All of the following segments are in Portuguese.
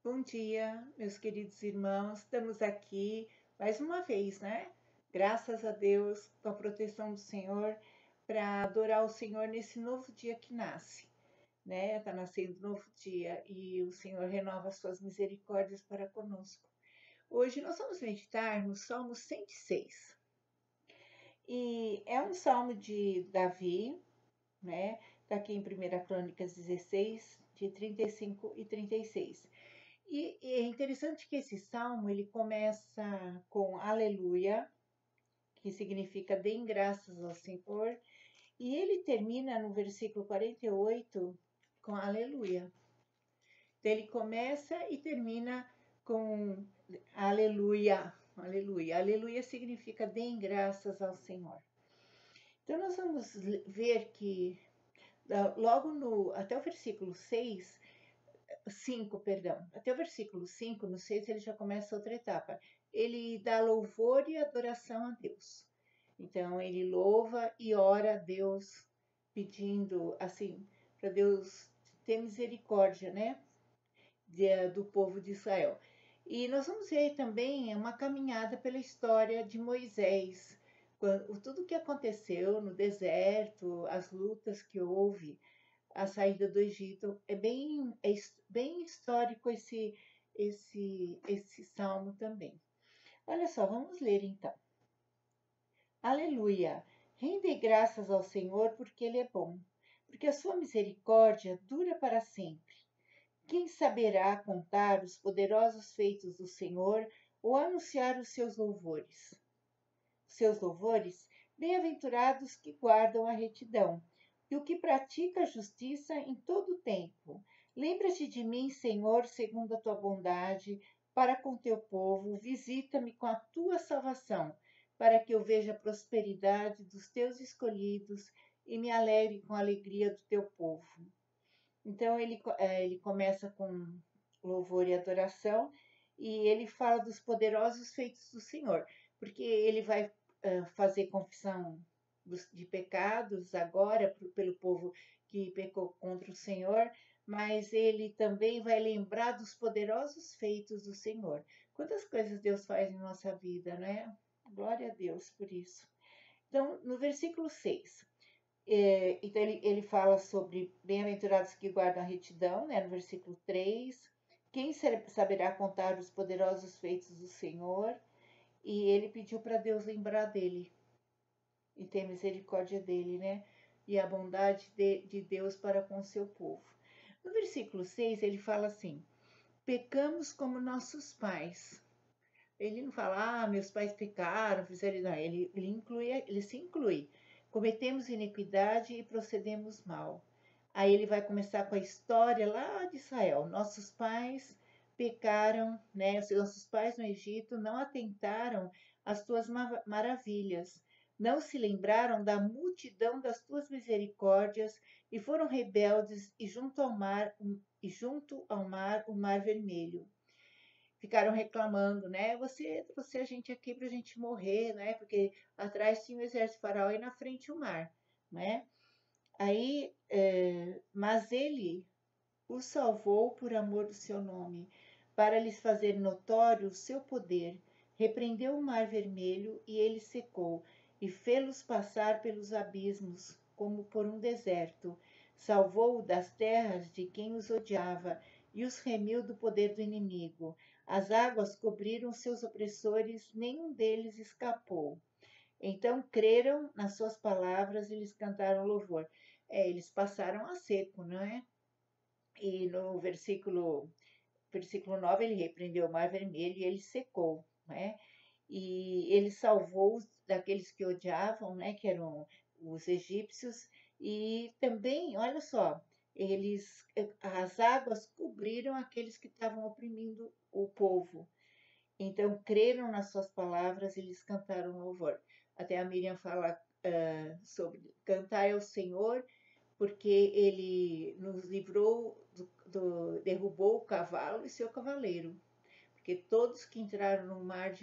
Bom dia, meus queridos irmãos. Estamos aqui mais uma vez, né? Graças a Deus, com a proteção do Senhor, para adorar o Senhor nesse novo dia que nasce, né? Está nascendo um novo dia e o Senhor renova as suas misericórdias para conosco. Hoje nós vamos meditar no Salmo 106. E é um salmo de Davi, né? Está aqui em 1 Crônicas 16, de 35 e 36. E é interessante que esse salmo ele começa com aleluia, que significa deem graças ao Senhor, e ele termina no versículo 48 com aleluia. Então ele começa e termina com aleluia, aleluia. Aleluia significa deem graças ao Senhor. Então nós vamos ver que logo até o versículo 6 5, perdão. Até o versículo 5, no 6, ele já começa outra etapa. Ele dá louvor e adoração a Deus. Então, ele louva e ora a Deus, pedindo, assim, para Deus ter misericórdia, né? Do povo de Israel. E nós vamos ver também uma caminhada pela história de Moisés, tudo o que aconteceu no deserto, as lutas que houve, a saída do Egito. É bem histórico esse salmo também. Olha só, vamos ler então. Aleluia! Rende graças ao Senhor porque Ele é bom, porque a sua misericórdia dura para sempre. Quem saberá contar os poderosos feitos do Senhor ou anunciar os seus louvores? Seus louvores, bem-aventurados que guardam a retidão e o que pratica a justiça em todo o tempo. Lembra-te de mim, Senhor, segundo a tua bondade, para com teu povo, visita-me com a tua salvação, para que eu veja a prosperidade dos teus escolhidos e me alegre com a alegria do teu povo. Então ele começa com louvor e adoração e ele fala dos poderosos feitos do Senhor, porque ele vai fazer confissão de pecados agora pelo povo que pecou contra o Senhor, mas ele também vai lembrar dos poderosos feitos do Senhor. Quantas coisas Deus faz em nossa vida, né? Glória a Deus por isso. Então, no versículo 6, então ele fala sobre bem-aventurados que guardam a retidão, né, no versículo 3. Quem saberá contar os poderosos feitos do Senhor? E ele pediu para Deus lembrar dele e ter misericórdia dele, né? E a bondade de Deus para com o seu povo. No versículo 6, ele fala assim: pecamos como nossos pais. Ele não fala, meus pais pecaram, fizeram. Não, ele se inclui. Cometemos iniquidade e procedemos mal. Aí ele vai começar com a história lá de Israel. Nossos pais pecaram, né? Os nossos pais no Egito não atentaram às tuas maravilhas, não se lembraram da multidão das tuas misericórdias e foram rebeldes e junto ao mar o mar vermelho. Ficaram reclamando, né? Você trouxe a gente aqui para a gente morrer, né? Porque atrás tinha o exército faraó e na frente o mar, né? Aí, mas ele os salvou por amor do seu nome, para lhes fazer notório o seu poder. Repreendeu o mar vermelho e ele secou, e fê-los passar pelos abismos, como por um deserto. Salvou-o das terras de quem os odiava, e os remiu do poder do inimigo. As águas cobriram seus opressores, nenhum deles escapou. Então creram nas suas palavras e lhes cantaram louvor. Eles passaram a seco, não é? E no versículo 9, ele repreendeu o mar vermelho e ele secou, né? E ele salvou daqueles que odiavam, né? Que eram os egípcios. E também, olha só, as águas cobriram aqueles que estavam oprimindo o povo. Então, creram nas suas palavras e lhes cantaram louvor. Até a Miriam fala sobre cantar ao Senhor, porque ele nos livrou, derrubou o cavalo e seu cavaleiro. Porque todos que entraram no mar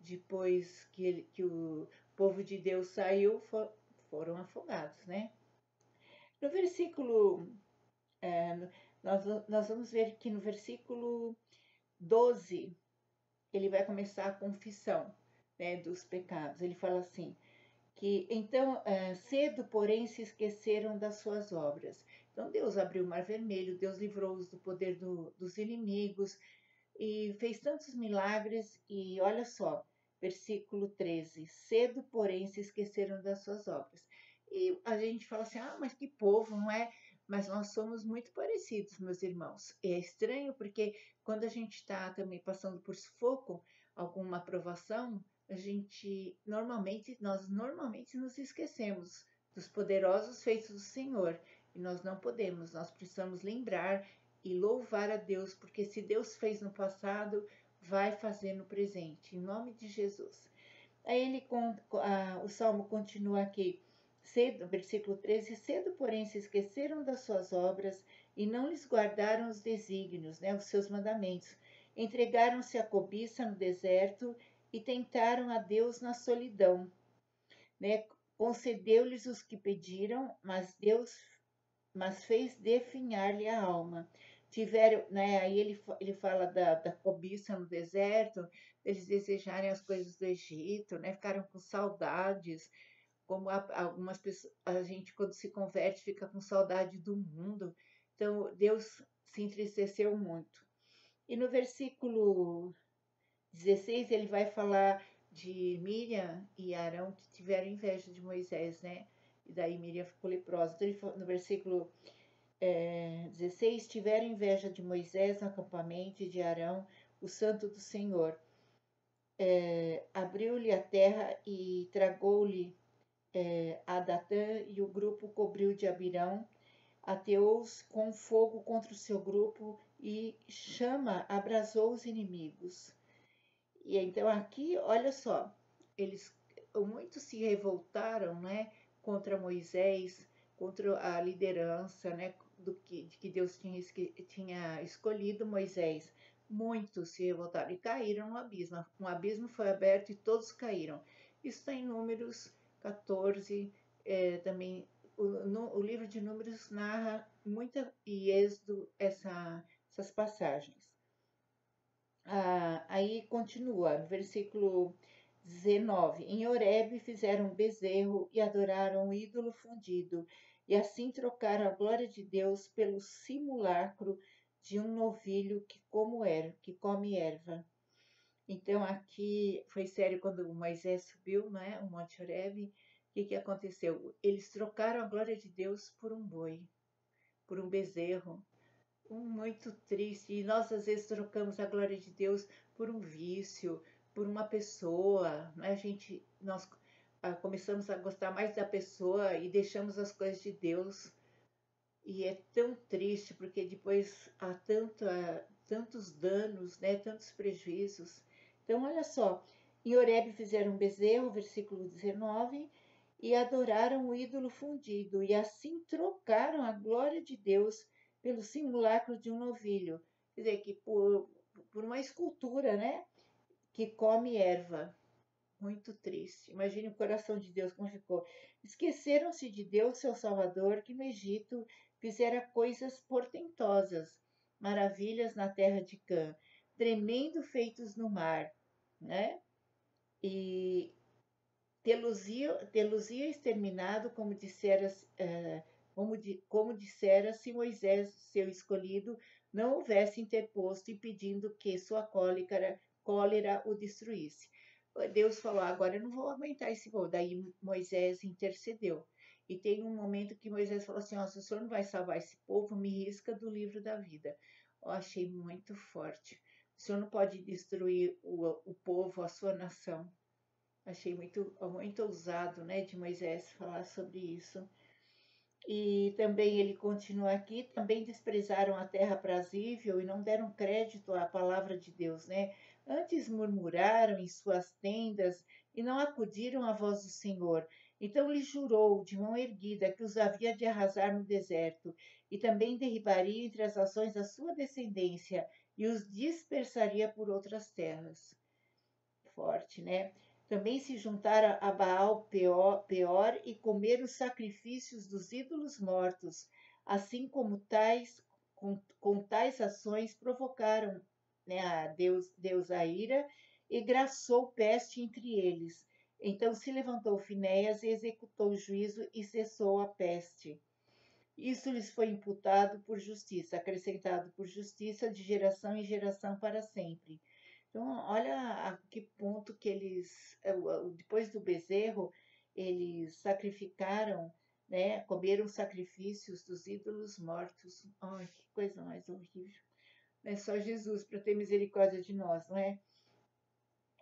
depois que o povo de Deus saiu foram afogados, né? No versículo Nós vamos ver que no versículo 12, ele vai começar a confissão, né, dos pecados. Ele fala assim, que então cedo, porém, se esqueceram das suas obras. Então Deus abriu o mar vermelho, Deus livrou-os do poder dos inimigos e fez tantos milagres. E olha só, versículo 13: cedo, porém, se esqueceram das suas obras. E a gente fala assim, ah, mas que povo, não é? Mas nós somos muito parecidos, meus irmãos. É estranho porque quando a gente está também passando por sufoco, alguma provação, nós normalmente nos esquecemos dos poderosos feitos do Senhor. E nós não podemos, nós precisamos lembrar e louvar a Deus, porque se Deus fez no passado, vai fazer no presente, em nome de Jesus. Aí o Salmo continua aqui, cedo, versículo 13, cedo, porém, se esqueceram das suas obras e não lhes guardaram os desígnios, né, os seus mandamentos. Entregaram-se à cobiça no deserto e tentaram a Deus na solidão, né? Concedeu-lhes os que pediram, mas fez definhar-lhe a alma. Tiveram, né, aí ele fala da cobiça no deserto, eles desejarem as coisas do Egito, né, ficaram com saudades, como algumas pessoas, a gente quando se converte fica com saudade do mundo. Então Deus se entristeceu muito. E no versículo 16 ele vai falar de Miriam e Arão que tiveram inveja de Moisés, né? E daí Miriam ficou leprosa. Então, no versículo 16, tiveram inveja de Moisés no acampamento e de Arão, o santo do Senhor. Abriu-lhe a terra e tragou-lhe a Datã, e o grupo cobriu de Abirão. Ateou-os com fogo contra o seu grupo e chama abrasou os inimigos. E então aqui, olha só, eles muitos se revoltaram, né, contra Moisés, contra a liderança, né, de que Deus tinha escolhido Moisés. Muitos se revoltaram e caíram no abismo. Um abismo foi aberto e todos caíram. Isso está em Números 14, também o livro de Números narra muita e Êxodo essas passagens. Aí continua, no versículo 19: em Horebe fizeram um bezerro e adoraram um ídolo fundido, e assim trocaram a glória de Deus pelo simulacro de um novilho que come erva. Então aqui foi sério quando Moisés subiu, né, o Monte Horebe. O que aconteceu? Eles trocaram a glória de Deus por um boi, por um bezerro. Muito triste. E nós às vezes trocamos a glória de Deus por um vício, por uma pessoa, né? Nós começamos a gostar mais da pessoa e deixamos as coisas de Deus. E é tão triste porque depois há tantos danos, né? Tantos prejuízos. Então, olha só, em Horebe fizeram um bezerro, versículo 19, e adoraram o ídolo fundido, e assim trocaram a glória de Deus pelo simulacro de um novilho. Quer dizer, que por uma escultura, né? Que come erva. Muito triste. Imagine o coração de Deus como ficou. Esqueceram-se de Deus, seu Salvador, que no Egito fizera coisas portentosas, maravilhas na terra de Cã, tremendo feitos no mar, né? E tê-los-ia exterminado, como dissera se Moisés, seu escolhido, não houvesse interposto, impedindo que sua cólera o destruísse. Deus falou, agora eu não vou aguentar esse povo. Daí Moisés intercedeu. E tem um momento que Moisés falou assim, se o senhor não vai salvar esse povo, me risca do livro da vida. Eu achei muito forte. O senhor não pode destruir o povo, a sua nação. Achei muito ousado, né, de Moisés falar sobre isso. E também ele continua aqui, também desprezaram a terra prazível e não deram crédito à palavra de Deus, né? Antes murmuraram em suas tendas e não acudiram à voz do Senhor. Então lhe jurou de mão erguida que os havia de arrasar no deserto e também derribaria entre as nações a sua descendência e os dispersaria por outras terras. Forte, né? Também se juntaram a Baal Peor e comeram os sacrifícios dos ídolos mortos, assim com tais ações provocaram, né, a Deus a ira e graçou peste entre eles. Então se levantou Finéias e executou o juízo e cessou a peste. Isso lhes foi imputado por justiça, acrescentado por justiça de geração em geração para sempre. Então, olha a que ponto que eles, depois do bezerro, eles sacrificaram, né? Comeram sacrifícios dos ídolos mortos. Ai, que coisa mais horrível. É só Jesus para ter misericórdia de nós, não é?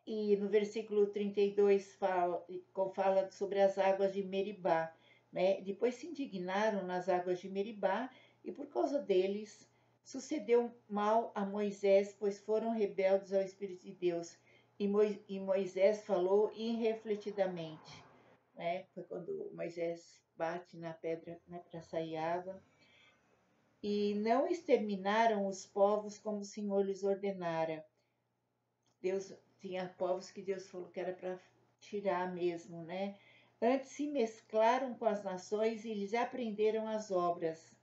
E no versículo 32 fala sobre as águas de Meribá, né? Depois se indignaram nas águas de Meribá e por causa deles sucedeu mal a Moisés, pois foram rebeldes ao Espírito de Deus. E Moisés falou irrefletidamente, né? Foi quando Moisés bate na pedra, né, para sair água. E não exterminaram os povos como o Senhor lhes ordenara. Deus tinha povos que Deus falou que era para tirar mesmo, né? Antes se mesclaram com as nações e eles aprenderam as obras.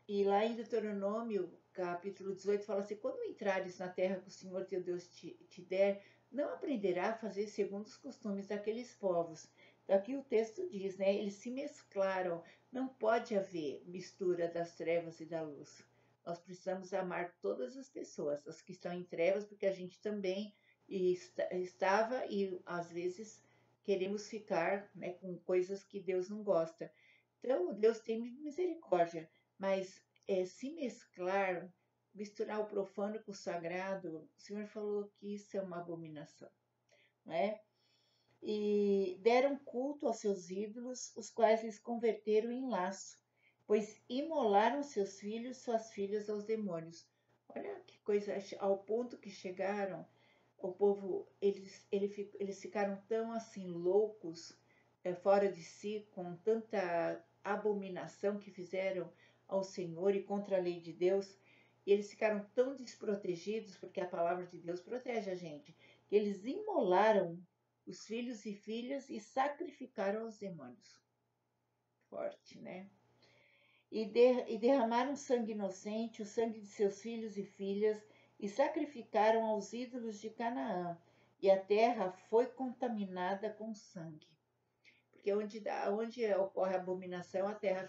E lá em Deuteronômio, capítulo 18, fala assim: quando entrares na terra que o Senhor teu Deus te der, não aprenderá a fazer segundo os costumes daqueles povos. Então, aqui o texto diz, né? Eles se mesclaram. Não pode haver mistura das trevas e da luz. Nós precisamos amar todas as pessoas, as que estão em trevas, porque a gente também estava e às vezes queremos ficar, né, com coisas que Deus não gosta. Então, Deus tem misericórdia, mas se mesclar, misturar o profano com o sagrado, o Senhor falou que isso é uma abominação, não é? E deram culto aos seus ídolos, os quais lhes converteram em laço, pois imolaram seus filhos, suas filhas aos demônios. Olha que coisa, ao ponto que chegaram, o povo, eles ficaram tão assim loucos, fora de si, com tanta abominação que fizeram ao Senhor e contra a lei de Deus, e eles ficaram tão desprotegidos, porque a palavra de Deus protege a gente, que eles imolaram os filhos e filhas e sacrificaram aos demônios. Forte, né? E derramaram sangue inocente, o sangue de seus filhos e filhas, e sacrificaram aos ídolos de Canaã, e a terra foi contaminada com sangue. Porque onde ocorre a abominação, a terra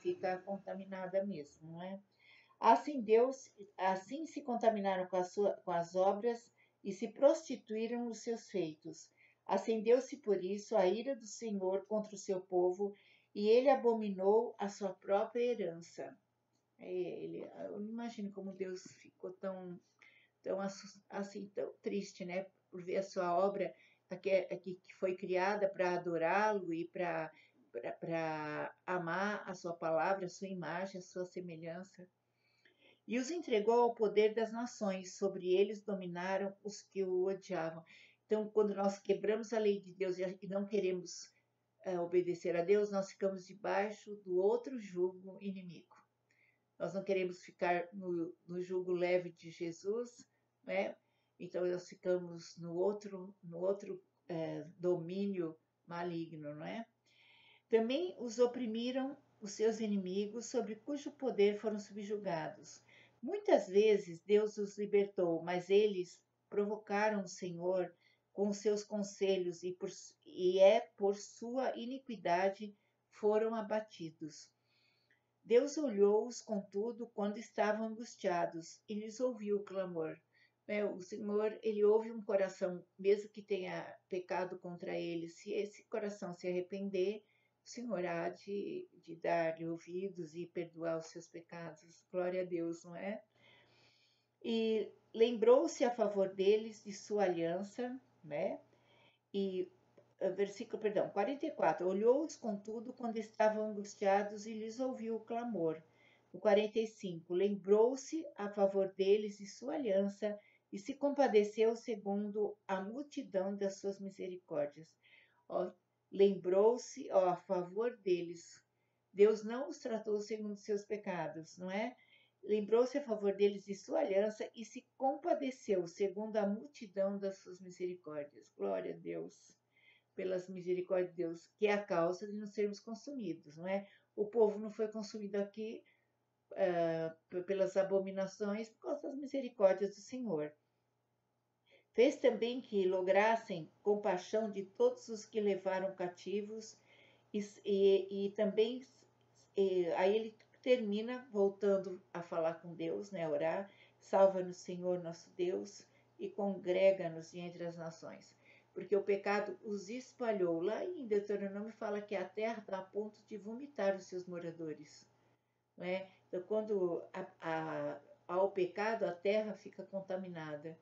fica contaminada mesmo, não é? Assim se contaminaram com as obras e se prostituíram nos seus feitos. Acendeu-se por isso a ira do Senhor contra o seu povo, e ele abominou a sua própria herança. Eu não imagino como Deus ficou tão triste, né, por ver a sua obra que foi criada para adorá-lo e para amar a sua palavra, a sua imagem, a sua semelhança. E os entregou ao poder das nações, sobre eles dominaram os que o odiavam. Então, quando nós quebramos a lei de Deus e não queremos obedecer a Deus, nós ficamos debaixo do outro jugo inimigo. Nós não queremos ficar no jugo leve de Jesus, né? Então nós ficamos no outro domínio maligno, não é? Também os oprimiram os seus inimigos, sobre cujo poder foram subjugados. Muitas vezes Deus os libertou, mas eles provocaram o Senhor com os seus conselhos e por sua iniquidade foram abatidos. Deus olhou-os, contudo, quando estavam angustiados, e lhes ouviu o clamor. O Senhor, ele ouve um coração, mesmo que tenha pecado contra ele. Se esse coração se arrepender, o Senhor há de dar-lhe ouvidos e perdoar os seus pecados. Glória a Deus, não é? E lembrou-se a favor deles de sua aliança, né? E versículo, perdão, 44. Olhou-os, contudo, quando estavam angustiados e lhes ouviu o clamor. O 45. Lembrou-se a favor deles de sua aliança e se compadeceu segundo a multidão das suas misericórdias. Lembrou-se a favor deles. Deus não os tratou segundo seus pecados, não é? Lembrou-se a favor deles de sua aliança e se compadeceu segundo a multidão das suas misericórdias. Glória a Deus, pelas misericórdias de Deus, que é a causa de não sermos consumidos, não é? O povo não foi consumido aqui pelas abominações, por causa das misericórdias do Senhor. Fez também que lograssem compaixão de todos os que levaram cativos, e também aí ele termina voltando a falar com Deus, né, orar, salva-nos, Senhor nosso Deus, e congrega-nos entre as nações, porque o pecado os espalhou. Lá em Deuteronômio fala que a terra está a ponto de vomitar os seus moradores, né? Então, quando há o pecado, a terra fica contaminada.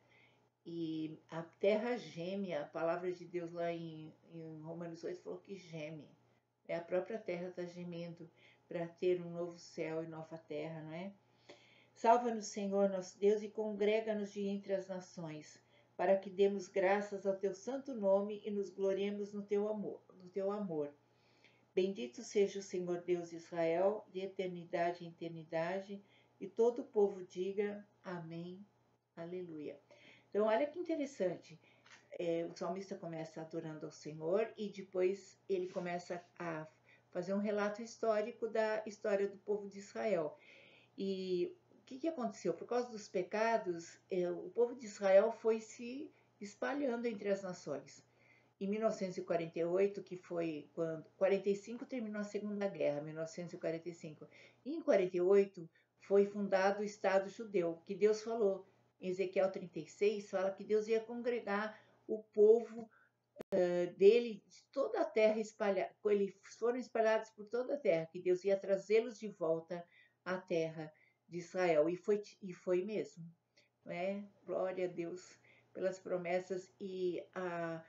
E a terra geme, a palavra de Deus lá em Romanos 8 falou que geme. A própria terra está gemendo para ter um novo céu e nova terra, não é? Salva-nos, Senhor, nosso Deus, e congrega-nos de entre as nações, para que demos graças ao teu santo nome e nos gloriemos no teu amor, Bendito seja o Senhor Deus de Israel, de eternidade em eternidade, e todo o povo diga amém, aleluia. Então, olha que interessante. O salmista começa adorando ao Senhor e depois ele começa a fazer um relato histórico da história do povo de Israel. E o que aconteceu? Por causa dos pecados, o povo de Israel foi se espalhando entre as nações. Em 1948, que foi quando 45 terminou a Segunda Guerra, 1945. E em 48 foi fundado o Estado Judeu, que Deus falou. Em Ezequiel 36 fala que Deus ia congregar o povo dele de toda a terra espalhada. Eles foram espalhados por toda a terra, que Deus ia trazê-los de volta à terra de Israel. E foi mesmo. Né? Glória a Deus pelas promessas e a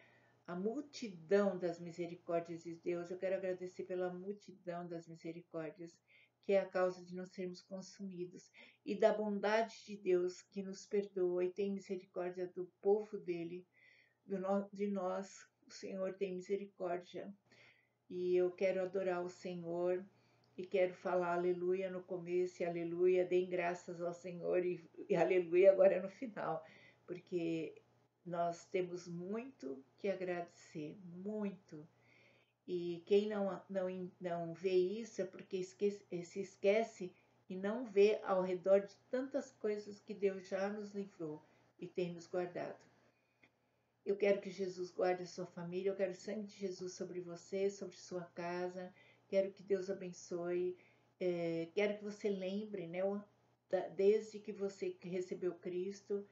multidão das misericórdias de Deus. Eu quero agradecer pela multidão das misericórdias, que é a causa de não sermos consumidos, e da bondade de Deus que nos perdoa e tem misericórdia do povo dele, de nós. O Senhor tem misericórdia. E eu quero adorar o Senhor e quero falar aleluia no começo e aleluia, deem graças ao Senhor e aleluia agora no final, porque nós temos muito que agradecer, muito. E quem não vê isso é porque se esquece e não vê ao redor de tantas coisas que Deus já nos livrou e tem nos guardado. Eu quero que Jesus guarde a sua família, eu quero o sangue de Jesus sobre você, sobre sua casa, quero que Deus abençoe, quero que você lembre, né, desde que você recebeu Cristo,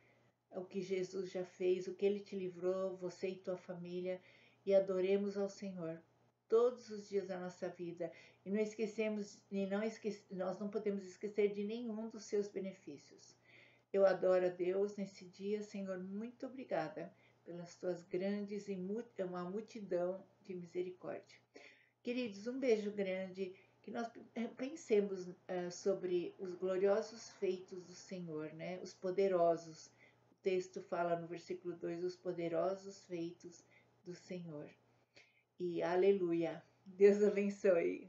o que Jesus já fez, o que Ele te livrou, você e tua família, e adoremos ao Senhor todos os dias da nossa vida. E não esquecemos, nós não podemos esquecer de nenhum dos seus benefícios. Eu adoro a Deus nesse dia, Senhor, muito obrigada pelas tuas grandes e uma multidão de misericórdia. Queridos, um beijo grande, que nós pensemos sobre os gloriosos feitos do Senhor, né? Os poderosos. O texto fala no versículo 2, os poderosos feitos do Senhor. E aleluia. Deus abençoe.